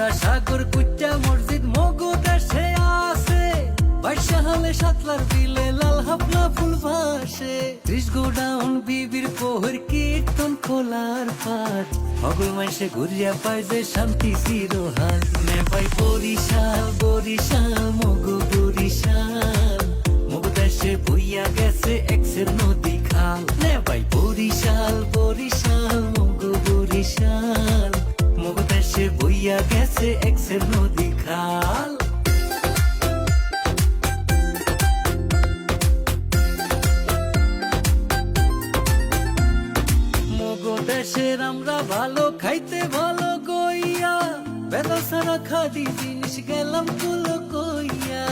গঙ্গা সাগর কুচ্চা মসজিদ মগো দেশে আছে। 22 সালে সাতলার বিলে লাল হাফলা ফুল ভাসে। 30 গোডাউন বিবির পোহর কীর্তন খোলার পাট, মগল মাইসে ঘুরিয়া পায় যে শান্তি চিরহাল। নে ভাই বরিশাল বরিশাল মগো বরিশাল, মগো দেশে বইয়া গেছে এক্সের নদী খাল। নে ভাই বরিশাল বরিশাল মগো বরিশাল, মগো দেশে বইয়া গেছে এক্সের নদী খাল। মগো দেশের আমরা ভালো খাইতে ভালো গইয়া, বেদা সারা খাদি জিনিস গেলাম তুলো কইয়া।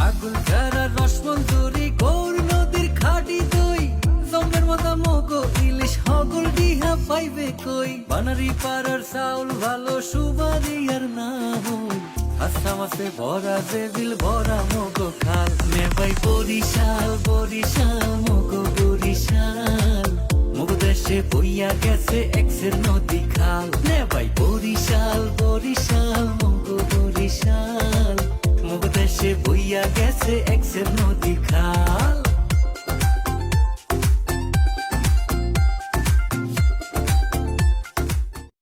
আগুন ঝাড়া রসমঞ্জুরি গৌর নদীর খাটি দই, জমের মাথা মগো ইলিশ হগল ডিহা পাইবে কই। বানারি পাড়ার চাউল ভালো সুবারি আর না হই, হাসা মাসে ভরা যে বিল ভরা মগো খাল। নে ভাই বরিশাল বরিশাল মগো বরিশাল, মগো দেশে বইয়া গেছে এক্সের নদী খাল। নে ভাই বরিশাল বরিশাল মগো বরিশাল, মগো দেশে বইয়া গেছে এক্সের নদী